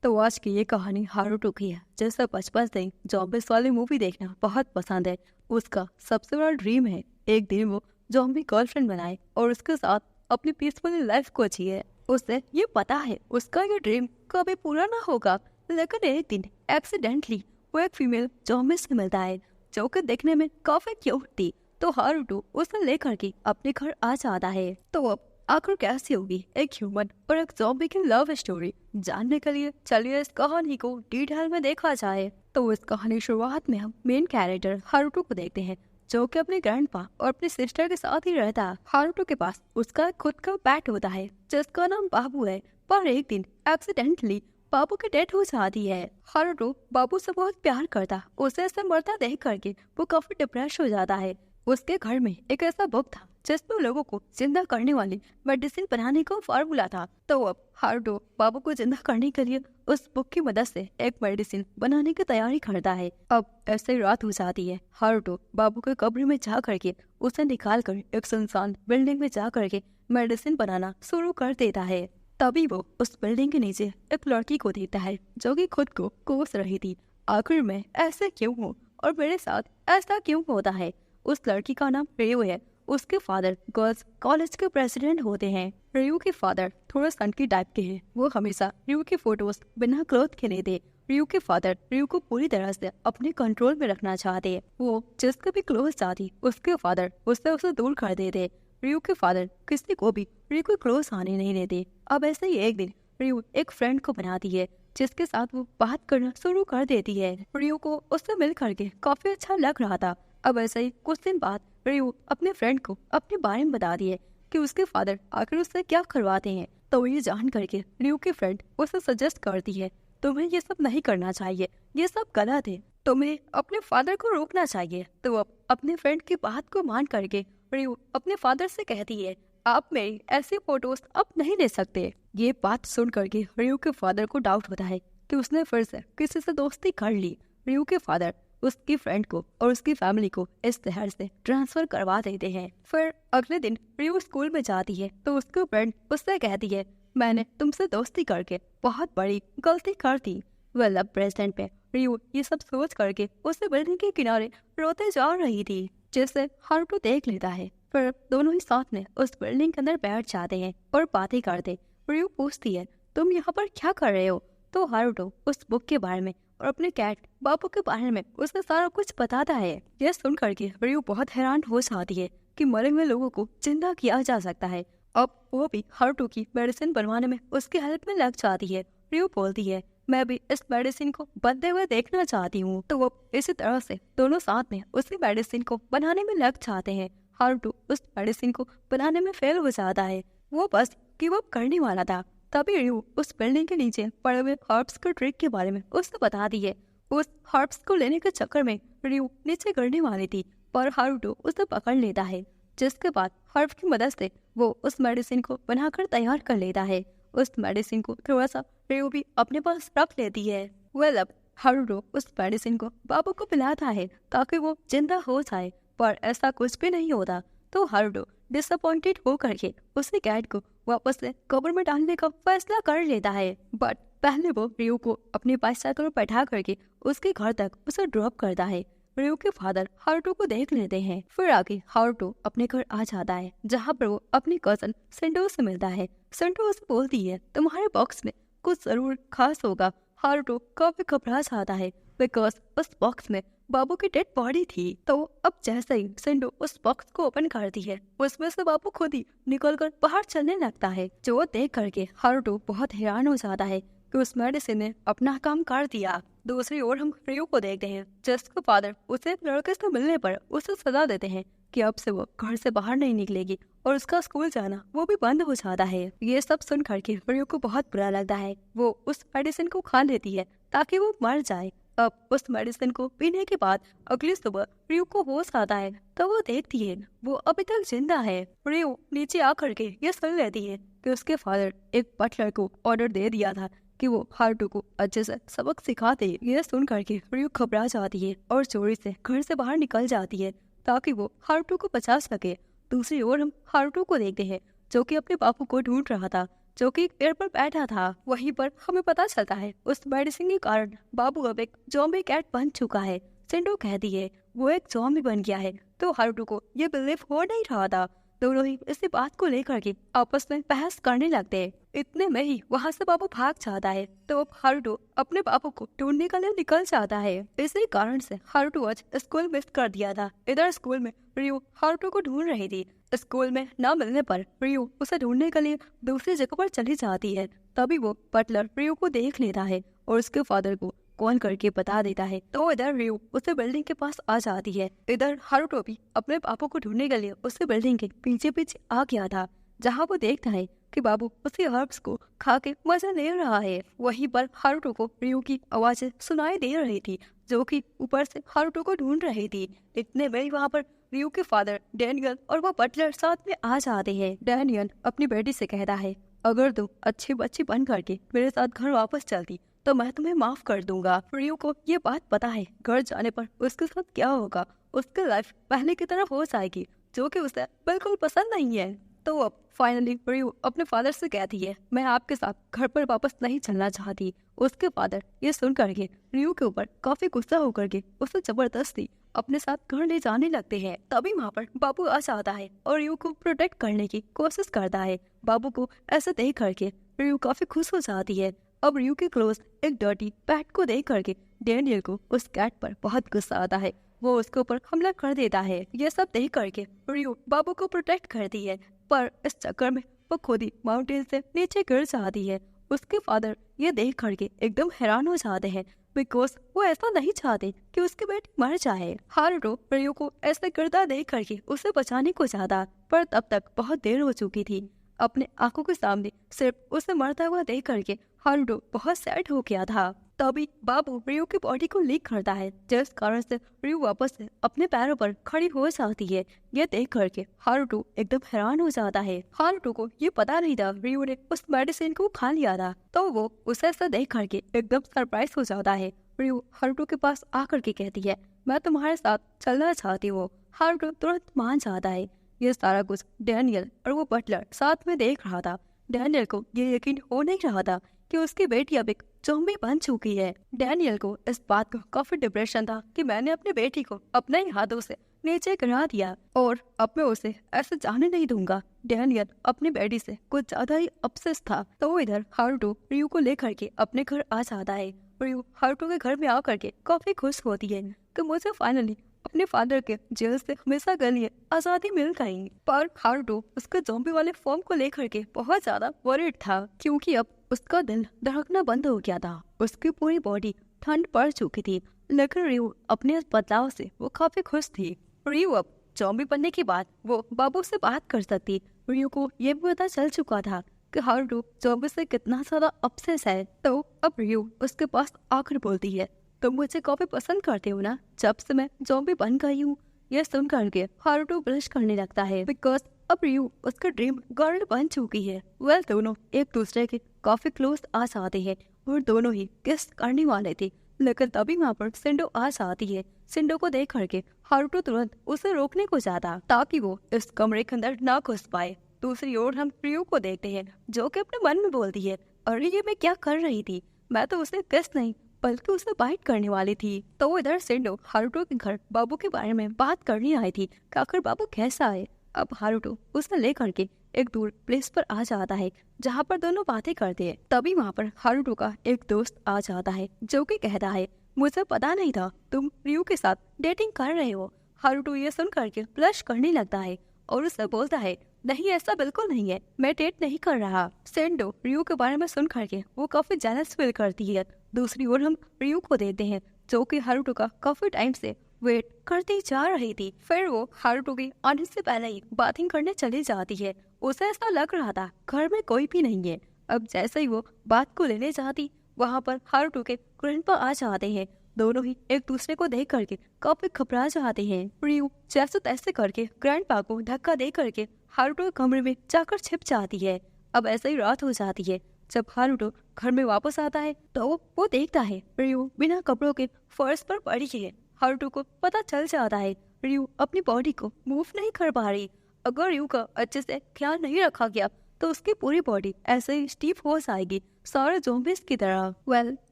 तो आज की ये कहानी हारुतो की है, जिसे बचपन से ही जॉम्बिस वाली मूवी देखना बहुत पसंद है। उसका सबसे बड़ा ड्रीम है एक दिन वो जॉम्बी गर्लफ्रेंड बनाए और उसके साथ अपनी पीसफुल लाइफ को जिए। उसे ये पता है उसका ये ड्रीम कभी पूरा ना होगा, लेकिन एक दिन एक्सीडेंटली वो एक फीमेल जॉम्बी से मिलता है जो कि देखने में काफी क्यूट थी। तो हारुतो उसे लेकर के अपने घर आ जाता है। तो अब आखिर कैसी होगी एक ह्यूमन और एक ज़ॉम्बी की लव स्टोरी, जानने के लिए चलिए इस कहानी को डिटेल में देखा जाए। तो इस कहानी शुरुआत में हम मेन कैरेक्टर हारुतो को देखते हैं, जो कि अपने ग्रैंडपा और अपनी सिस्टर के साथ ही रहता है। हारुतो के पास उसका खुद का पेट होता है जिसका नाम बाबू है, पर एक दिन एक्सीडेंटली बाबू की डेथ हो जाती है। हारुतो बाबू से बहुत प्यार करता, उसे ऐसे मरता देख करके वो काफी डिप्रेस हो जाता है। उसके घर में एक ऐसा बुक था जिसमें लोगों को जिंदा करने वाली मेडिसिन बनाने का फार्मूला था। तो अब हारुतो बाबू को जिंदा करने के लिए उस बुक की मदद से एक मेडिसिन बनाने की तैयारी करता है। अब ऐसे रात हो जाती है। हारुतो बाबू के कब्र में जा करके उसे निकाल कर एक सुनसान बिल्डिंग में जा करके मेडिसिन बनाना शुरू कर देता है। तभी वो उस बिल्डिंग के नीचे एक लड़की को देखता है जो कि खुद को कोस रही थी। आखिर मैं ऐसे क्यों हूँ और मेरे साथ ऐसा क्यों होता है। उस लड़की का नाम रियो है। उसके फादर गर्ल्स कॉलेज के प्रेसिडेंट होते हैं। रियो के फादर थोड़ा सनकी टाइप के हैं। वो हमेशा रियो की फोटोज बिना क्लोथ के लेते। रियो के फादर रियो को पूरी तरह से अपने कंट्रोल में रखना चाहते हैं। वो जिसके भी क्लोज जाती उसके फादर उसे दूर कर देते। रियो के फादर किसी को भी रियो को क्लोज आने नहीं देते। अब ऐसे ही एक दिन रियो एक फ्रेंड को बनाती है जिसके साथ वो बात करना शुरू कर देती है। रियो को उससे मिल करके काफी अच्छा लग रहा था। अब ऐसे ही कुछ दिन बाद रियो अपने फ्रेंड को अपने बारे में बता दिए कि उसके फादर आखिर उससे क्या करवाते हैं। तो ये जान करके रियो की फ्रेंड उसे सजेस्ट करती है, तुम्हें ये सब नहीं करना चाहिए, ये सब गलत है, तुम्हें अपने फादर को रोकना चाहिए। तो अब अपने फ्रेंड की बात को मान करके रियो अपने फादर से कहती है, आप मेरी ऐसी फोटोज अब नहीं ले सकते। ये बात सुन करके रियो के फादर को डाउट होता है कि उसने फिर से किसी से दोस्ती कर ली। रियो के फादर उसकी फ्रेंड को और उसकी फैमिली को इस शहर से ट्रांसफर करवा देते हैं। फिर अगले दिन रियो स्कूल में जाती है तो उसकी फ्रेंड उससे कहती है, मैंने तुमसे दोस्ती करके बहुत बड़ी गलती कर दी। वेल अब प्रेजेंट में रियो ये सब सोच करके उसे बिल्डिंग के किनारे रोते जा रही थी, जिसे हारुतो देख लेता है। फिर दोनों ही साथ में उस बिल्डिंग के अंदर बैठ जाते हैं और बातें करते। रियो पूछती है, तुम यहाँ पर क्या कर रहे हो। तो हारुतो उस बुक के बारे में और अपने कैट बाबू के बारे में उसे सारा कुछ बताता है। यह सुन करके रियो बहुत हैरान हो जाती है कि मरे हुए लोगों को जिंदा किया जा सकता है। अब वो भी हारुतो की मेडिसिन बनवाने में उसकी हेल्प में लग जाती है। रियो बोलती है, मैं भी इस मेडिसिन को बनते हुए देखना चाहती हूँ। तो वो इसी तरह से दोनों साथ में उसी मेडिसिन को बनाने में लग जाते हैं। हारुतो उस मेडिसिन को बनाने में फेल हो जाता है। वो बस गिव अप करने वाला था। तभी रियो उस बिल्डिंग के नीचे पड़े हुए हर्ब्स के ट्रिक के बारे में उससे बताती है। उस हर्ब्स को लेने के चक्कर में रियो नीचे गिरने वाली थी, पर हारुतो उसे पकड़ लेता है, जिसके बाद हर्ब की मदद से वो उस मेडिसिन को बनाकर तैयार कर लेता है। उस मेडिसिन को थोड़ा सा रियो भी अपने पास रख लेती है। वेल अब हारुतो उस मेडिसिन को बाबू को पिलाता है ताकि वो जिंदा हो जाए, पर ऐसा कुछ भी नहीं होता। तो हारुतो डिसअपॉइंटेड होकर के उसने कैट को वापस से कब्र में डालने का फैसला कर लेता है। बट पहले वो रियो को अपनी बाइसाइकिल पर बैठा करके उसके घर तक उसे ड्रॉप करता है। रियो के फादर हारुतो को देख लेते हैं। फिर आगे हारुतो अपने घर आ जाता है, जहाँ पर वो अपनी कजन सेंटो से मिलता है। सेंटो उसे बोलती है, तुम्हारे बॉक्स में कुछ जरूर खास होगा। हारुतो काफी घबरा जाता है बिकॉज उस बॉक्स में बाबू की डेड बॉडी थी। तो अब जैसे ही सेंडो उस बॉक्स को ओपन करती है, उसमें से बाबू खुद ही निकलकर बाहर चलने लगता है, जो देख करके हारुतो बहुत हैरान हो जाता है कि उस मेडिसिन ने अपना काम कर दिया। दूसरी ओर हम रियो को देखते हैं, जिसका फादर उसे एक लड़के से मिलने पर उसे सजा देते हैं कि अब से वो घर से बाहर नहीं निकलेगी और उसका स्कूल जाना वो भी बंद हो जाता है। ये सब सुन करके रियो को बहुत बुरा लगता है। वो उस मेडिसिन को खा लेती है ताकि वो मर जाए। अब उस मेडिसिन को पीने के बाद अगली सुबह रियो को होश आता है, तो वो देखती है वो अभी तक जिंदा है। रियो नीचे आकर के ये सुन लेती है कि उसके फादर एक बटलर को ऑर्डर दे दिया था कि वो हारुतो को अच्छे से सबक सिखा दे। ये सुन करके रियो घबरा जाती है और चोरी से घर से बाहर निकल जाती है ताकि वो हारुतो को बचा सके। दूसरी ओर हम हारुतो को देखते हैं, जो कि अपने बापू को ढूंढ रहा था, जो कि एक पेड़ पर बैठा था। वहीं पर हमें पता चलता है उस मेडिसिन के कारण बाबू अब एक ज़ॉम्बी कैट बन चुका है। सिंडो कहती है वो एक ज़ॉम्बी बन गया है, तो हारुतो को ये बिलीव हो नहीं रहा था। दोनों ही इसी बात को लेकर के आपस में बहस करने लगते हैं। इतने में ही वहाँ से बाबू भाग जाता है, तो अब हारुतो अपने बाबू को ढूंढने के लिए निकल जाता है। इसी कारण से हारुतो आज स्कूल मिस कर दिया था। इधर स्कूल में रियो हारुतो को ढूंढ रही थी। स्कूल में न मिलने पर रियो उसे ढूंढने के लिए दूसरी जगह पर चली जाती है। तभी वो बटलर रियो को देख लेता है और उसके फादर को कॉल करके बता देता है। तो इधर रियो उसे बिल्डिंग के पास आ जाती है। इधर हारुतो भी अपने बाबू को ढूंढने के लिए उसे बिल्डिंग के पीछे पीछे आ गया था, जहाँ वो देखता है कि बाबू उसी हर्ब्स को खा के मजा ले रहा है। वहीं पर हारुतो को रियो की आवाजें सुनाई दे रही थी, जो कि ऊपर से हारुतो को ढूंढ रही थी। इतने में वहाँ पर रियो के फादर डैनियल और वो बटलर साथ में आ जाते हैं। डैनियल अपनी बेटी से कहता है, अगर तुम अच्छी बच्ची बन करके मेरे साथ घर वापस चलती तो मैं तुम्हें माफ कर दूंगा। रियो को ये बात पता है घर जाने पर उसके साथ क्या होगा। उसकी लाइफ पहले की तरफ हो जाएगी, जो कि उसे बिल्कुल पसंद नहीं है। तो अब फाइनली रियो अपने फादर से कहती है, मैं आपके साथ घर पर वापस नहीं चलना चाहती। उसके फादर ये सुन करके रियो के ऊपर काफी गुस्सा होकर के उसे जबरदस्ती अपने साथ घर ले जाने लगते हैं। तभी वहाँ पर बाबू आ जाता है और रियो को प्रोटेक्ट करने की कोशिश करता है। बाबू को ऐसा देख करके रियो काफी खुश हो जाती है। अब रियो के क्लोज एक डर्टी पैट को देख करके डैनियल को उस कैट पर बहुत गुस्सा आता है। वो उसके ऊपर हमला कर देता है। ये सब देख करके रियो बाबू को प्रोटेक्ट करती है, पर इस चक्कर में वो खुद ही माउंटेन से नीचे गिर जाती है। उसके फादर ये देख करके एकदम हैरान हो जाते हैं, बिकॉज वो ऐसा नहीं चाहते कि उसकी बेटी मर जाए। हारुतो रियो को ऐसे गिरता देख करके उसे बचाने को चाहता, पर तब तक बहुत देर हो चुकी थी। अपने आंखों के सामने सिर्फ उसे मरता हुआ देख करके हारुतो बहुत सैड हो गया था। तभी बाबू रियो की बॉडी को लीक करता है, जिस कारण से रियो वापस से अपने पैरों पर खड़ी हो जाती है। ये देख करके हारुतो एकदम हैरान हो जाता है। हारुतो को ये पता नहीं था रियो ने उस मेडिसिन को खा लिया था, तो वो उसे ऐसा देख करके एकदम सरप्राइज हो जाता है। रियो हारुतो के पास आकर के कहती है, मैं तुम्हारे साथ चलना चाहती हूँ। हारुतो तुरंत मान जाता है। ये सारा कुछ डैनियल और वो बटलर साथ में देख रहा था। डैनियल को ये यकीन हो नहीं रहा था कि उसकी बेटी अब एक ज़ॉम्बी बन चुकी है। डैनियल को इस बात का काफी डिप्रेशन था कि मैंने अपनी बेटी को अपने ही हाथों से नीचे गिरा दिया और अब मैं उसे ऐसे जाने नहीं दूंगा। डैनियल अपनी बेटी से कुछ ज्यादा ही अपसेस था। तो इधर हारुतो रियो को लेकर के अपने घर आ जाता है। रियो हारुतो के घर में आकर के काफी खुश होती है कि मुझे फाइनली अपने फादर के जेल से हमेशा के लिए आजादी मिल गई। पर हारुतो उसके ज़ॉम्बी वाले फॉर्म को लेकर के बहुत ज्यादा वरीड था, क्योंकि अब उसका दिल धड़कना बंद हो गया था। उसकी पूरी बॉडी ठंड पड़ चुकी थी, लेकिन रियो अपने इस बदलाव से वो काफी खुश थी। रियो अब ज़ॉम्बी बनने के बाद वो बाबू से बात कर सकती। रियो को ये भी पता चल चुका था कि हारुतो ज़ॉम्बी से कितना ज्यादा अपसेस है। तो अब रियो उसके पास आकर बोलती है, तुम मुझे काफी पसंद करते हो ना, जब से मैं ज़ॉम्बी बन गई हूँ। यह सुन करके हारुतो ब्लश करने लगता है, बिकॉज अब रियो उसका ड्रीम गर्ल बन चुकी है। वेल दोनों एक दूसरे के काफी क्लोज आ जाते हैं और दोनों ही किस करने वाले थे, लेकिन तभी वहाँ पर सिंडो आ जाती है। सिंडो को देख करके हारुतो तुरंत उसे रोकने को जाता ताकि वो इस कमरे के अंदर ना घुस पाए। दूसरी ओर हम रियो को देखते हैं, जो कि अपने मन में बोलती है, अरे ये मैं क्या कर रही थी, मैं तो उसे किस नहीं बल्कि उसे बाइट करने वाली थी। तो इधर सिंडो हारुतो के घर बाबू के बारे में बात करने आई थी कि आखिर बाबू कैसा है। अब हारुतो उसे लेकर के एक दूर प्लेस पर आ जाता है, जहाँ पर दोनों बातें करते हैं। तभी वहाँ पर हारुतो का एक दोस्त आ जाता है, जो कि कहता है, मुझे पता नहीं था तुम रियो के साथ डेटिंग कर रहे हो। हारुतो ये सुन करके ब्लश करने लगता है और उससे बोलता है, नहीं ऐसा बिल्कुल नहीं है, मैं डेट नहीं कर रहा। सेंडो रियो के बारे में सुन करके वो काफी जेलस फील करती है। दूसरी ओर हम रियो को देते हैं, जो कि हारुतो का काफी टाइम से वेट करती जा रही थी। फिर वो हारुतो के आने से पहले ही बाथिंग करने चली जाती है। उसे ऐसा लग रहा था घर में कोई भी नहीं है। अब जैसे ही वो बात को लेने जाती, वहाँ पर हारुतो के ग्रैंडपा आ जाते हैं। दोनों ही एक दूसरे को देख करके काफी घबरा जाते हैं। रियो जैसे तैसे करके ग्रैंडपा को धक्का दे करके हारुतो के कमरे में जाकर छिप जाती है। अब ऐसे ही रात हो जाती है। जब हारुतो घर में वापस आता है तो वो देखता है रियो बिना कपड़ों के फर्श पर पड़ी है। हारुतो को पता चल जाता है रियो अपनी बॉडी को मूव नहीं कर पा रही। अगर रियो का अच्छे से ख्याल नहीं रखा गया तो उसकी पूरी बॉडी ऐसे ही स्टीफ हो जाएगी, सारे ज़ॉम्बीज की तरह।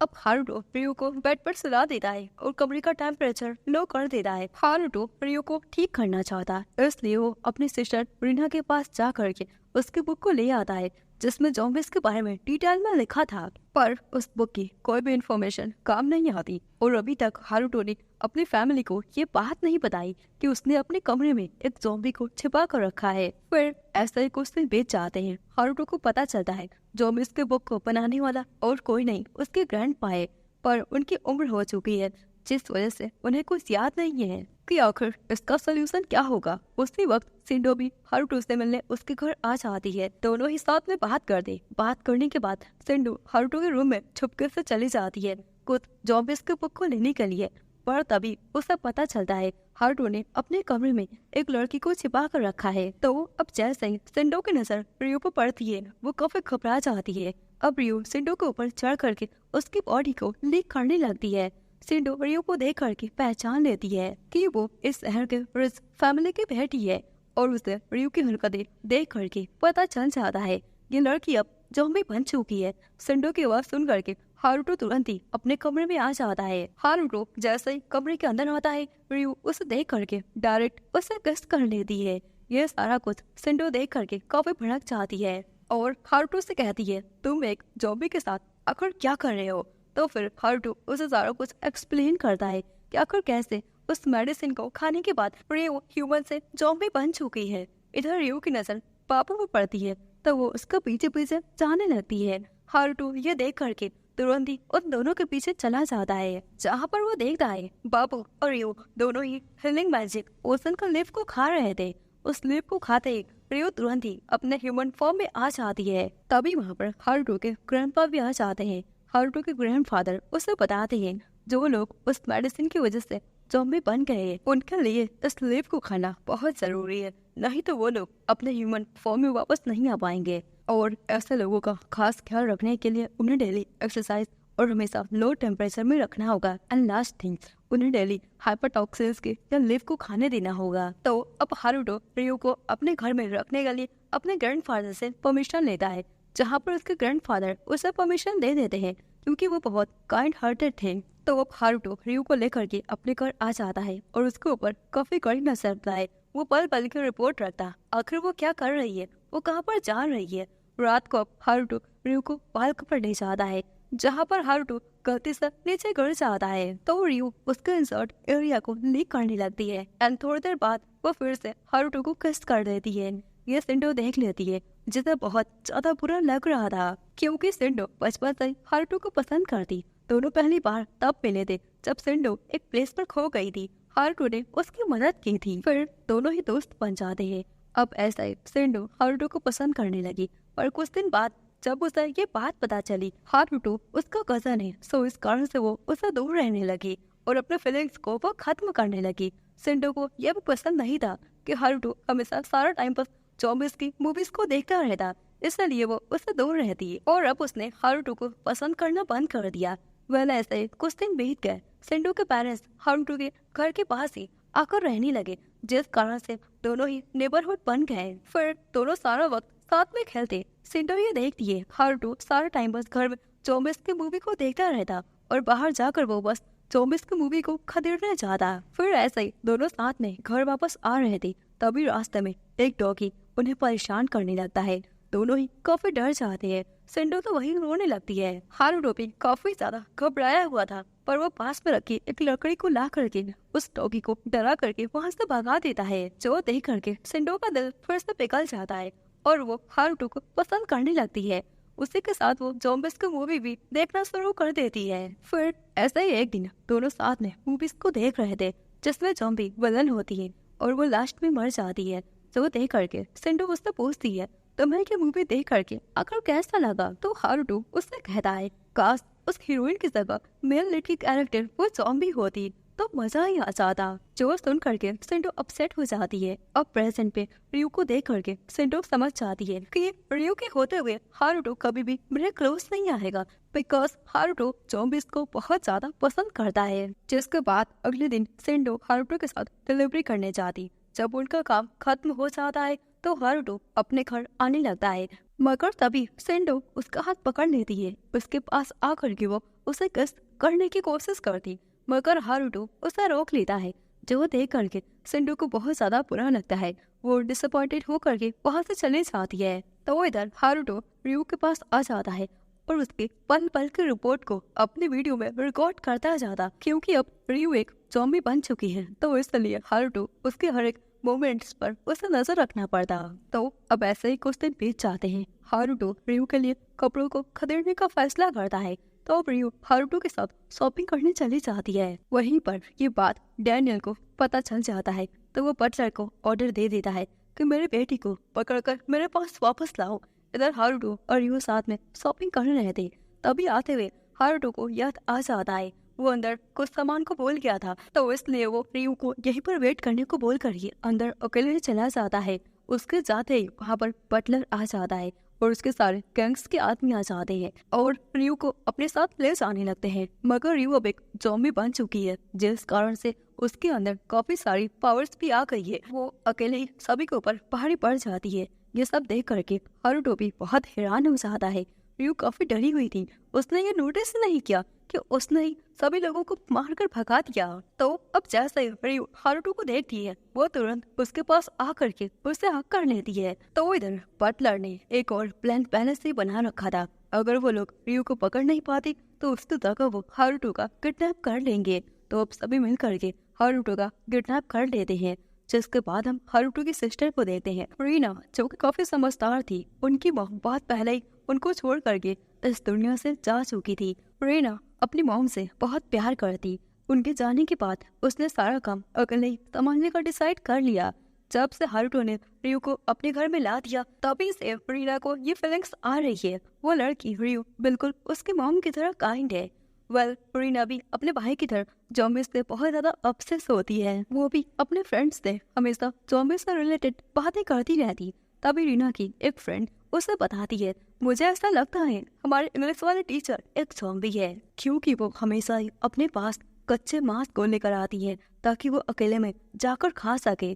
अब हारुतो रियो को बेड पर सुला देता है और कमरे का टेम्परेचर लो कर देता है। हारुतो रियो को ठीक करना चाहता है, इसलिए वो अपनी सिस्टर रिना के पास जा करके उसकी बुक को ले आता है जिसमें ज़ॉम्बीज के बारे में डिटेल में लिखा था। पर उस बुक की कोई भी इंफॉर्मेशन काम नहीं आती और अभी तक हारुतो ने अपनी फैमिली को ये बात नहीं बताई कि उसने अपने कमरे में एक ज़ॉम्बी को छिपा कर रखा है। फिर ऐसा ही कुछ दिन बीत जाते हैं। हारुतो को पता चलता है ज़ॉम्बीज के बुक को बनाने वाला और कोई नहीं उसके ग्रैंडपा है, पर उनकी उम्र हो चुकी है जिस वजह से उन्हें कुछ याद नहीं है कि आखिर इसका सोल्यूशन क्या होगा। उसी वक्त सिंडो भी हारुतो से मिलने उसके घर आ जाती है। दोनों ही साथ में बात करने के बाद सिंडो हारुतो के रूम में छुपके से चली जाती है कुछ ज़ॉम्बीज के बुक को लेने के लिए। पर तभी उसे पता चलता है हारुतो ने अपने कमरे में एक लड़की को छिपा कर रखा है। तो अब जैसे ही सिंडो की नजर रियो पर पड़ती है वो काफी घबरा जाती है। अब रियो सिंडो के ऊपर चढ़ करके उसकी बॉडी को लीक करने लगती है। सिंडो रियो को देख करके पहचान लेती है कि वो इस शहर के रिच फैमिली की बेटी है और उसे रियो की हरकतें देख करके पता चल जाता है ये लड़की अब ज़ॉम्बी बन चुकी है। सिंडो की आवाज सुन करके हारुतो तुरंत ही अपने कमरे में आ जाता है। हारुतो जैसे ही कमरे के अंदर आता है रियो उसे देख करके डायरेक्ट उसे किस कर लेती है। ये सारा कुछ सिंडो देख करके काफी भड़क जाती है और हारुतो से कहती है तुम एक ज़ॉम्बी के साथ आखिर क्या कर रहे हो। तो फिर हारुतो उसे सारा कुछ एक्सप्लेन करता है कि आखिर कैसे उस मेडिसिन को खाने के बाद रियो ह्यूमन से ज़ॉम्बी बन चुकी है। इधर रियो की नजर पापा पर पड़ती है तो वो उसका पीछे पीछे जाने लगती है। हारुतो ये देख करके तुरंत ही उन दोनों के पीछे चला जाता है जहाँ पर वो देखता है बाबू और रियो दोनों ही हीलिंग मैजिक ओसन का लीफ को खा रहे थे। उस लीफ को खाते ही रियो तुरंत ही अपने ह्यूमन फॉर्म में आ जाती है। तभी वहाँ पर हारुतो के ग्रैंडपा भी आ जाते हैं। हारुतो के ग्रैंडफादर उसे बताते हैं जो लोग उस मेडिसिन की वजह से ज़ॉम्बी बन गए हैं उनके लिए इस लीफ को खाना बहुत जरूरी है, नहीं तो वो लोग अपने ह्यूमन फॉर्म में वापस नहीं आ पाएंगे। और ऐसे लोगों का खास ख्याल रखने के लिए उन्हें डेली एक्सरसाइज और हमेशा लो टेम्परेचर में रखना होगा। एंड लास्ट थिंग उन्हें डेली हाइपरटॉक्सिन्स के या लीफ को खाने देना होगा। तो अब हारुतो रियो को अपने घर में रखने के लिए अपने ग्रैंडफादर से परमिशन लेता है जहाँ पर उसके ग्रैंडफादर उसे परमिशन दे देते हैं क्योंकि वो बहुत काइंड हार्टेड थे। तो अब हारुतो रियो को लेकर के अपने घर आ जाता है और उसके ऊपर काफी कड़ी नजर रखता है। वो पल पल की रिपोर्ट रखता आखिर वो क्या कर रही है, वो कहाँ पर जा रही है। रात को अब हारुतो रियो को बाल्क पर ले जाता है जहाँ पर हारुतो गलती से नीचे गिर जाता है तो रियो उसके इंसर्ट एरिया को लीक करने लगती है एंड थोड़ी देर बाद वो फिर से हारुतो को किस कर देती है। ये सिंडो देख लेती है जिसे बहुत ज्यादा बुरा लग रहा था क्योंकि सिंडो बचपन से हारुतो को पसंद करती। दोनों पहली बार तब मिले थे जब सिंडो एक प्लेस पर खो गई थी। हारुतो ने उसकी मदद की थी, फिर दोनों ही दोस्त बन जाते हैं। अब ऐसा ही सिंडो हारुतो को पसंद करने लगी और कुछ दिन बाद जब उसे ये बात पता चली हारुतो उसका कजन है सो इस कारण से वो उससे दूर रहने लगी और अपने फीलिंग्स को वो खत्म करने लगी। सिंडो को यह भी पसंद नहीं था कि हारुतो हमेशा सारा टाइम पर ज़ॉम्बीज की मूवीज को देखता रहता, इसलिए वो उससे दूर रहती है और अब उसने हारुतो को पसंद करना बंद कर दिया। वह ऐसे कुछ दिन बीत गए। सिंडो के पेरेंट्स हारुतो के घर के पास ही आकर रहने लगे जिस कारण से दोनों ही नेबरहुड बन गए। फिर दोनों सारा वक्त साथ में खेलते। सिंडो ये देखती है हारुतो सारा टाइम बस घर में ज़ॉम्बीज की मूवी को देखता रहता और बाहर जाकर वो बस ज़ॉम्बीज की मूवी को खरीदने जाता। फिर ऐसे ही दोनों साथ में घर वापस आ रहे थे तभी रास्ते में एक डॉगी उन्हें परेशान करने लगता है। दोनों ही काफी डर जाते हैं। सिंडो तो वहीं रोने लगती है। हारुतो भी काफी ज्यादा घबराया हुआ था पर वो पास में रखी एक लकड़ी को ला करके उस डॉगी को डरा करके वहाँ से भगा देता है जो देख करके सिंडो का दिल फिर से पिघल जाता है और वो हारुतो को पसंद करने लगती है। उसी के साथ वो ज़ॉम्बीज की मूवी भी देखना शुरू कर देती है। फिर ऐसा ही एक दिन दोनों साथ में मूवीज को देख रहे थे जिसमें ज़ॉम्बी विलन होती है और वो लास्ट में मर जाती है। जो देख करके सिंडो उससे पूछती है तुम्हें ये मूवी देख करके आखिर कैसा लगा। तो हारुतो उससे कहता है काश उस हीरोइन की जगह मेल लीड की कैरेक्टर वो ज़ॉम्बी होती तो मजा ही आ जाता। जो सुन करके सिंडो अपसेट हो जाती है। अब प्रेजेंट पे रियो को देख करके सिंडो समझ जाती है कि रियो के होते हुए हारुतो कभी भी मेरे क्लोज नहीं आएगा बिकॉज हारुतो ज़ॉम्बीज को बहुत ज्यादा पसंद करता है। जिसके बाद अगले दिन सिंडो हारुतो के साथ डिलीवरी करने जाती। जब उनका काम खत्म हो जाता है तो हारुतो अपने घर आने लगता है मगर तभी सेंडो उसका हाथ पकड़ लेती है। उसके पास आकर के वो उसे किस करने की कोशिश करती, मगर हारुतो उसे रोक लेता है। जो देख करके सेंडो को बहुत ज्यादा बुरा लगता है। वो डिसअपॉइंटेड होकर के वहाँ से चले जाती है। तो वो इधर हारुतो रियू के पास आ जाता है और उसके पल पल की रिपोर्ट को अपनी वीडियो में रिकॉर्ड करता जाता, क्योंकि अब रियू एक ज़ॉम्बी बन चुकी है। तो इसलिए हारुतो उसके हर एक मोमेंट्स पर उसे नजर रखना पड़ता। तो अब ऐसे ही कुछ दिन बीत जाते हैं। हारुतो रियू के लिए कपड़ों को खरीदने का फैसला करता है। तो अब रियू हारुतो के साथ शॉपिंग करने चली जाती है। वहीं पर ये बात डैनियल को पता चल जाता है। तो वो बटलर को ऑर्डर दे देता है कि मेरी बेटी को पकड़कर मेरे पास वापस लाओ। इधर हारुतो और रियू साथ में शॉपिंग कर रहे थे। तभी आते हुए हारुतो को याद आ जाता है वो अंदर कुछ सामान को भूल गया था। तो इसलिए वो रियू को यहीं पर वेट करने को बोल कर ही अंदर अकेले चला जाता है। उसके जाते ही वहाँ पर बटलर आ जाता है और उसके सारे गैंग्स के आदमी आ जाते हैं और रियू को अपने साथ ले जाने लगते हैं। मगर रियू अब एक ज़ॉम्बी बन चुकी है, जिस कारण से उसके अंदर काफी सारी पावर्स भी आ गई है। वो अकेले ही सभी के ऊपर भारी पड़ जाती है। ये सब देख करके हारुतो भी बहुत हैरान हो जाता है। रियू काफी डरी हुई थी। उसने ये नोटिस नहीं किया कि उसने ही सभी लोगों को मारकर भगा दिया। तो अब जैसे ही रियू हारुतो को देखती है, वो तुरंत उसके पास आकर के उससे हक कर लेती है। तो इधर बटलर ने एक और प्लान पहले से ही बना रखा था। अगर वो लोग रियू को पकड़ नहीं पाते तो उसकी जगह वो हारुतो का किडनैप कर लेंगे। तो अब सभी मिल करके हारुतो का किडनैप कर लेते हैं। जिसके बाद हम हारुतो की सिस्टर को देखते हैं, रीना, जो कि काफी समझदार थी। उनकी मॉम बहुत पहले ही उनको छोड़ करके इस दुनिया से जा चुकी थी। रीना अपनी मॉम से बहुत प्यार करती। उनके जाने के बाद उसने सारा काम अकेले ही संभालने का डिसाइड कर लिया। जब से हारुतो ने रियू को अपने घर में ला दिया, तभी से रीना को ये फीलिंग्स आ रही है। वो लड़की रियू बिल्कुल उसकी मॉम की तरह काइंड है। रीना भी अपने भाई की तरह ज़ॉम्बीज़ से बहुत ज्यादा ऑब्सेस होती है। वो भी अपने फ्रेंड्स से हमेशा ज़ॉम्बीज़ से रिलेटेड बातें करती रहती। तभी रीना की एक फ्रेंड उसे बताती है, मुझे ऐसा लगता है हमारे इंग्लिश वाले टीचर एक ज़ॉम्बी है, क्योंकि वो हमेशा ही अपने पास कच्चे मांस को लेकर आती है ताकि वो अकेले में जाकर खा सके।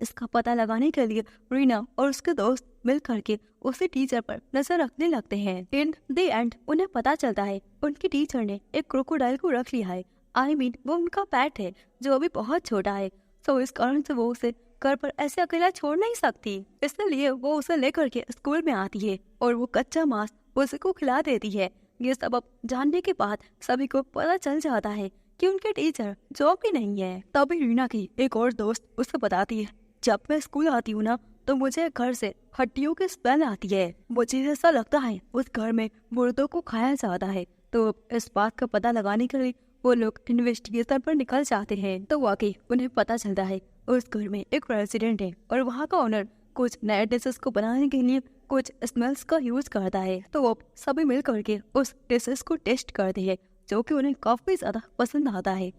इसका पता लगाने के लिए रीना और उसके दोस्त मिल करके उसी टीचर पर नजर रखने लगते हैं। इन द एंड उन्हें पता चलता है उनकी टीचर ने एक क्रोकोडाइल को रख लिया है। वो उनका पेट है जो अभी बहुत छोटा है। तो इस कारण से वो उसे घर पर ऐसे अकेला छोड़ नहीं सकती, इसलिए वो उसे लेकर के स्कूल में आती है और वो कच्चा मांस उसे को खिला देती है। ये सब अब जानने के बाद सभी को पता चल जाता है कि उनके टीचर जो भी नहीं है। तभी रीना की एक और दोस्त उसे बताती है, जब मैं स्कूल आती हूँ ना तो मुझे घर से हड्डियों की स्मेल आती है। मुझे ऐसा लगता है उस घर में मुर्दों को खाया जाता है। तो इस बात का पता लगाने के लिए वो लोग इन्वेस्टिगेशन पर निकल जाते हैं। तो वाकई उन्हें पता चलता है उस घर में एक रेसिडेंट है और वहाँ का ओनर कुछ नए डिशेस को बनाने के लिए कुछ स्मेल्स का यूज करता है। तो वो सभी मिल करके उस डिशेस को टेस्ट करते हैं, जो कि उन्हें काफी ज्यादा पसंद आता है।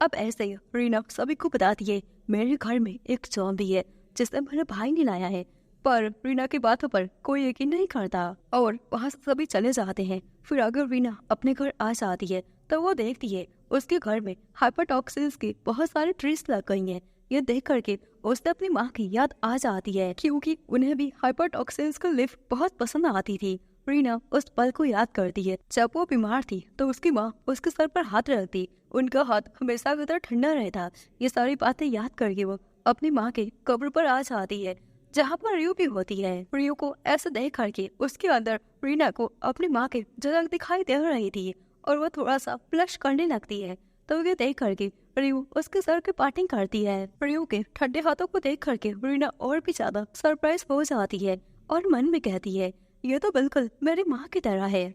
अब ऐसे ही रीना सभी को बताती है, मेरे घर में एक ज़ॉम्बी है जिसे मेरे भाई ने लाया है। पर रीना की बातों पर कोई यकीन नहीं करता और वहाँ से सभी चले जाते हैं। फिर अगर रीना अपने घर आ जाती है तो वो देखती है उसके घर में हाइपरटॉक्सिन्स की बहुत सारी ट्रीज लग गई हैं। ये देख करके उसे अपनी माँ की याद आ जाती है, क्योंकि उन्हें भी हाइपरटॉक्सिन्स की लिफ बहुत पसंद आती थी। रीना उस पल को याद करती है जब वो बीमार थी तो उसकी माँ उसके सर पर हाथ रखती। उनका हाथ हमेशा की तरह ठंडा रहता। ये सारी बातें याद करके वो अपनी माँ के कब्र पर आ जाती है, जहाँ पर रियू भी होती है। रियू को ऐसे देख करके उसके अंदर रीना को अपनी माँ की झलक दिखाई दे रही थी और वो थोड़ा सा फ्लश करने लगती है। तो ये देख करके रियू उसके सर की पार्टिंग करती है। रियू के ठंडे हाथों को देख करके रीना और भी ज्यादा सरप्राइज हो जाती है और मन में कहती है, ये तो बिल्कुल मेरी माँ की तरह है।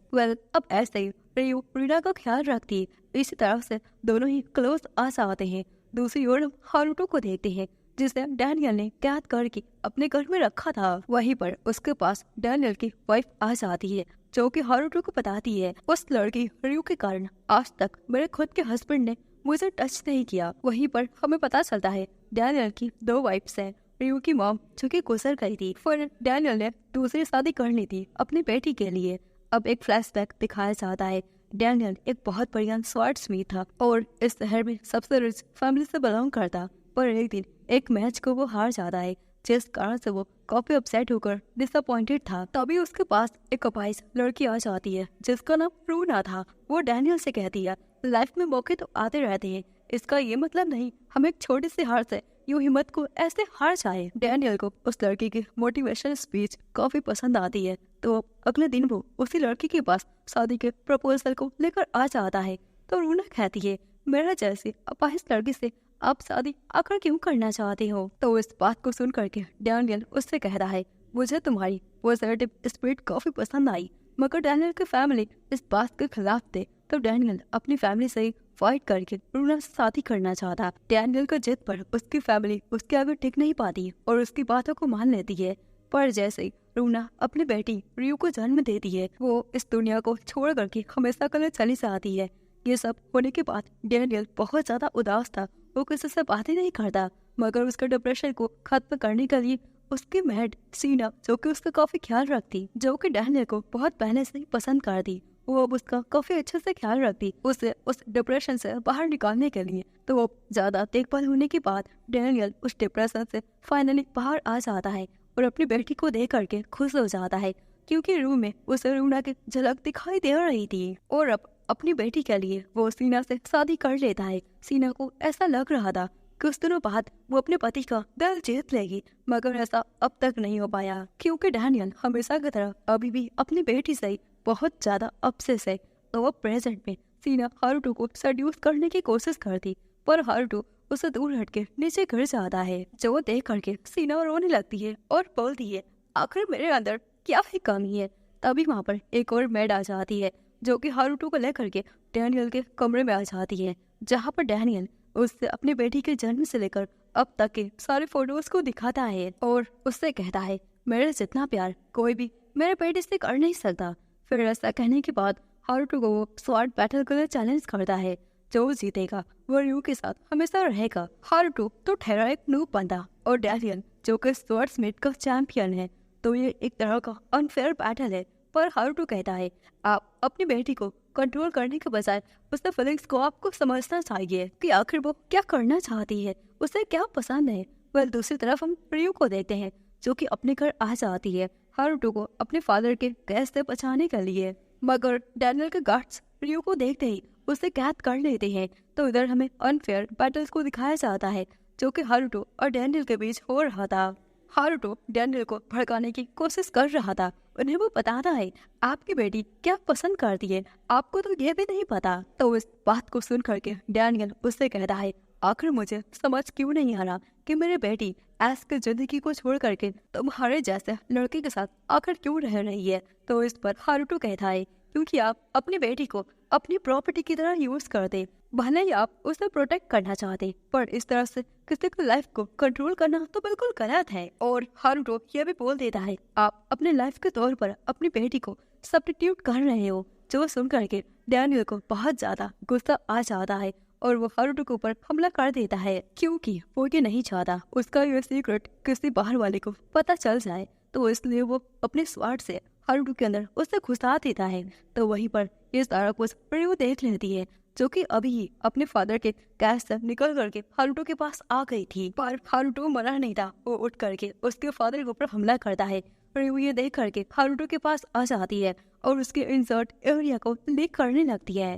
अब ऐसे ही रियू रीना का ख्याल रखती है। इसी तरह से दोनों ही क्लोज आ जाते हैं। दूसरी ओर हम हारुतो को देखते हैं, जिसे डैनियल ने कैद करके अपने घर में रखा था। वहीं पर उसके पास डैनियल की वाइफ आ जाती है, जो कि हारुतो को बताती है, उस लड़की रियू के कारण आज तक मेरे खुद के हस्बैंड ने मुझे टच नहीं किया। वहीं पर हमें पता चलता है डैनियल की 2 वाइफ्स हैं। रियू की मॉम जो कि गुजर गई थी, फिर डैनियल ने दूसरी शादी कर ली थी अपनी बेटी के लिए। अब एक फ्लैशबैक दिखाया जाता है। डैनियल एक बहुत बढ़िया स्वॉर्ड स्मिथ था और इस शहर में सबसे रिच फैमिली से बिलोंग करता। पर एक दिन एक मैच को वो हार जाता है, जिस कारण से वो काफी अपसेट होकर डिसअपॉइंटेड था। तभी उसके पास एक अपाहिज लड़की आ जाती है जिसका नाम रूना था। वो डैनियल से कहती है, लाइफ में मौके तो आते रहते हैं, इसका ये मतलब नहीं हम एक छोटी सी हार से यूं हिम्मत को ऐसे हार जाए। डैनियल को उस लड़की की मोटिवेशन स्पीच काफी पसंद आती है, तो अगले दिन वो उसी लड़की के पास शादी के प्रपोजल को लेकर आ जाता है। तो रूना कहती है, मेरा जैसे अपाहिज लड़की से आप शादी आखिर क्यों करना चाहते हो? तो इस बात को सुन करके डैनियल उससे कहता है, मुझे तुम्हारी पॉजिटिव स्पिरिट काफी पसंद आई। मगर डैनियल की फैमिली इस बात के खिलाफ थे, तो डैनियल अपनी फैमिली से फाइट करके रूना से शादी करना चाहता। डैनियल को जिद पर उसकी फैमिली उसके आगे टिक नहीं पाती और उसकी बातों को मान लेती है। पर जैसे ही रूना अपनी बेटी रियू को जन्म देती है, वो इस दुनिया को छोड़ करके हमेशा के लिए चली जाती है। ये सब होने के बाद डैनियल बहुत ज्यादा उदास था। वो किसी से बातें नहीं करता, मगर उसके डिप्रेशन को खत्म करने के लिए उसकी मेड सीना, जो कि उसका काफी ख्याल रखती, जो कि डैनियल को बहुत पहले से ही पसंद करती, वो अब उसका काफी अच्छे से ख्याल रखती उसे उस डिप्रेशन से बाहर निकालने के लिए। तो वो ज्यादा देखभाल होने के बाद डैनियल उस डिप्रेशन से फाइनली बाहर आ जाता है और अपनी बेटी को देख करके खुश हो जाता है, क्योंकि रूम में उसे रूना की झलक दिखाई दे रही थी। और अब अपनी बेटी के लिए वो सीना से शादी कर लेता है। सीना को ऐसा लग रहा था कुछ दिनों बाद वो अपने पति का दिल जीत लेगी, मगर ऐसा अब तक नहीं हो पाया, क्योंकि डैनियल हमेशा की तरह अभी भी अपनी बेटी से बहुत ज्यादा अपसेस है। तो वो प्रेजेंट में सीना हारुटो को सेड्यूस करने की कोशिश करती, पर हारुटो उसे दूर हटके नीचे गिर जाता है, जो वो देख करके सीना रोने लगती है और बोलती है, आखिर मेरे अंदर क्या ही कमी है। तभी वहाँ पर एक और मेड आ जाती है, जो कि हारुटो को लेकर के डैनियल के कमरे में आ जाती है, जहाँ पर डैनियल उससे अपनी बेटी के जन्म से लेकर अब तक के सारे फोटोज को दिखाता है और उससे कहता है, मेरे जितना प्यार कोई भी मेरे बेटे से कर नहीं सकता। फिर ऐसा कहने के बाद हारुटो को वो स्वॉर्ड बैटल के लिए चैलेंज करता है, जो जीतेगा वो रियू के साथ हमेशा रहेगा। हारुटो तो ठहरा एक नूब बंदा और डैनियल जो कि स्वॉर्ड्समिथ का चैंपियन है, तो ये एक तरह का अनफेयर बैटल है। पर हारुटो कहता है, आप अपनी बेटी को कंट्रोल करने के बजाय उसके फीलिंग्स को आपको समझना चाहिए कि आखिर वो क्या करना चाहती है, उसे क्या पसंद है। वह दूसरी तरफ हम रियू को देखते हैं, जो कि अपने घर आ जाती है हारुटो को अपने फादर के गैस से बचाने के लिए, मगर डैनियल के गार्ड्स रियू को देखते ही उसे कैद कर लेते हैं। तो इधर हमें अनफेयर बैटल्स को दिखाया जाता है, जो कि हारुटो और डैनियल के बीच हो रहा था। हारुटो डैनियल को भड़काने की कोशिश कर रहा था, उन्हें वो बताता है, आपकी बेटी क्या पसंद करती है, आपको तो ये भी नहीं पता। तो इस बात को सुन करके डैनियल उससे कहता है, आखिर मुझे समझ क्यों नहीं आ रहा कि मेरी बेटी ऐश की जिंदगी को छोड़ करके तुम्हारे जैसे लड़के के साथ आखिर क्यों रह रही है। तो इस पर हारुटो कहता है, क्योंकि आप अपनी बेटी को अपनी प्रॉपर्टी की तरह यूज करते, भले ही आप उसे प्रोटेक्ट करना चाहते, पर इस तरह से किसी की लाइफ को कंट्रोल करना तो बिल्कुल गलत है। और हारुटो ये भी बोल देता है, आप अपने लाइफ के तौर पर अपनी बेटी को सब्स्टिट्यूट कर रहे हो, जो सुन करके डैनियल को बहुत ज्यादा गुस्सा आ जाता है और वो हारुटो के ऊपर हमला कर देता है, क्योंकि वो ये नहीं चाहता उसका ये सीक्रेट किसी बाहर वाले को पता चल जाए। तो इसलिए वो अपने स्वार्थ से हारुटो के अंदर उसे घुसा देता है। तो वहीं पर ये सारा कुछ रियू देख लेती है, जो कि अभी ही अपने फादर के कैश से निकल करके हारुटो के पास आ गई थी, पर हारुटो मना नहीं था। वो उठ करके उसके फादर के ऊपर हमला करता है। रियू ये देख करके हारुटो के पास आ जाती है और उसके इंसर्ट एरिया को लीक करने लगती है।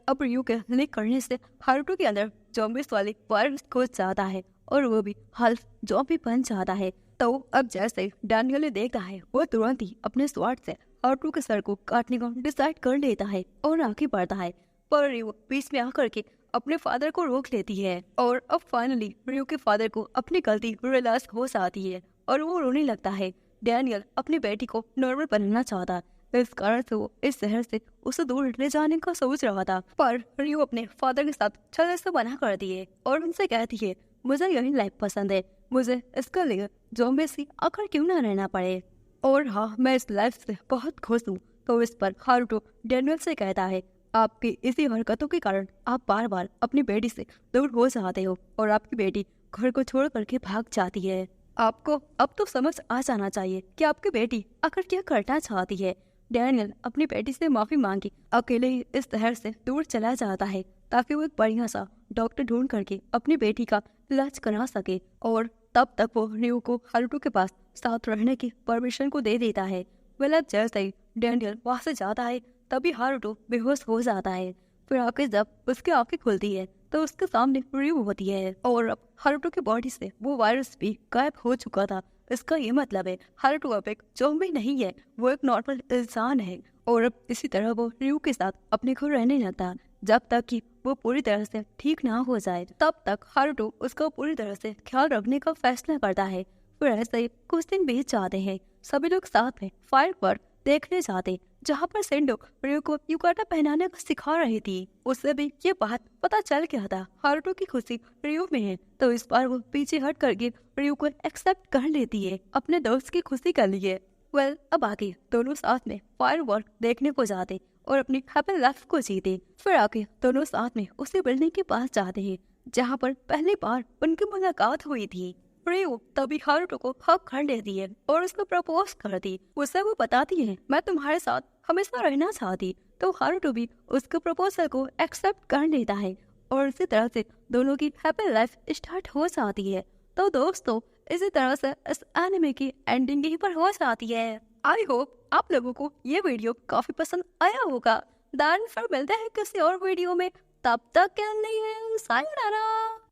अब रियू के लीक करने से हारुटो के अंदर ज़ॉम्बीज वाली वायरस घुस जाता है और वो भी हाल्फ ज़ॉम्बी बन जाता है। तो अब जैसे डैनियल ने देखता है, वो तुरंत ही अपने स्वॉर्ड से हारुटो के सर को काटने का डिसाइड कर लेता है और आगे बढ़ता है, पर रियू बीच में आकर के अपने फादर को रोक लेती है। और अब फाइनली रियू के फादर को अपनी गलती रियलाइज हो जाती है और वो रोने लगता है। डैनियल अपनी बेटी को नॉर्मल बनाना चाहता, इस कारण से वो इस शहर से उसे दूर ले जाने का सोच रहा था, पर रियू अपने फादर के साथ छले से मना कर दिए और उनसे कहती है, मुझे यही लाइफ पसंद है, मुझे इसके लिए ज़ॉम्बी सी आकर क्यों ना रहना पड़े, और हाँ मैं इस लाइफ से बहुत खुश हूँ। तो इस पर हारुटो डैनियल से कहता है, आपकी इसी हरकतों के कारण आप बार बार अपनी बेटी से दूर हो जाते हो और आपकी बेटी घर को छोड़ करके भाग जाती है। आपको अब तो समझ आ जाना चाहिए कि आपकी बेटी आखिर क्या करना चाहती है। डैनियल अपनी बेटी से माफी मांगी अकेले ही इस शहर से दूर चला जाता है, ताकि वो एक बढ़िया सा डॉक्टर ढूंढ करके अपनी बेटी का इलाज करा सके। और तब तक वो रियो को हारुतो के पास साथ रहने की परमिशन को दे देता है। वेल अब जैसे ही डैनियल वहाँ से जाता है तभी हारुतो बेहोश हो जाता है। फिर आके जब उसकी आंखें खुलती है तो उसके सामने रियो होती है और अब हारुतो की बॉडी से वो वायरस भी गायब हो चुका था। इसका ये मतलब है हारुतो अब एक ज़ॉम्बी नहीं है, वो एक नॉर्मल इंसान है। और अब इसी तरह वो रियो के साथ अपने घर रहने लगता जब तक कि वो पूरी तरह से ठीक ना हो जाए। तब तक हारुतो उसका पूरी तरह से ख्याल रखने का फैसला करता है। फिर ऐसे ही कुछ दिन बीत जाते हैं। सभी लोग साथ में फायरवर्क देखने जाते जहाँ पर सेंडो रियो को युकाटा पहनाने का सिखा रही थी। उससे भी ये बात पता चल गया था हारुतो की खुशी रियो में है, तो इस बार वो पीछे हट करके रियो को एक्सेप्ट कर लेती है अपने दोस्त की खुशी के लिए। वेल अब आगे दोनों साथ में फायरवर्क देखने को जाते और अपनी हैप्पी लाइफ को जीते। फिर आगे दोनों साथ में उसी बिल्डिंग के पास जाते हैं जहाँ पर पहली बार उनकी मुलाकात हुई थी। रियो तभी हारुतो को हक कर लेती है और उसको प्रपोज करती। उसे वो बताती है मैं तुम्हारे साथ हमेशा रहना चाहती, तो हारुतो भी उसके प्रपोजल को एक्सेप्ट कर लेता है और इसी तरह से दोनों की हैप्पी लाइफ स्टार्ट हो जाती है। तो दोस्तों इसी तरह से इस एनिमे की एंडिंग यहीं पर हो जाती है। आई होप आप लोगों को ये वीडियो काफी पसंद आया होगा। फिर मिलते हैं किसी और वीडियो में, तब तक के लिए सायोनारा।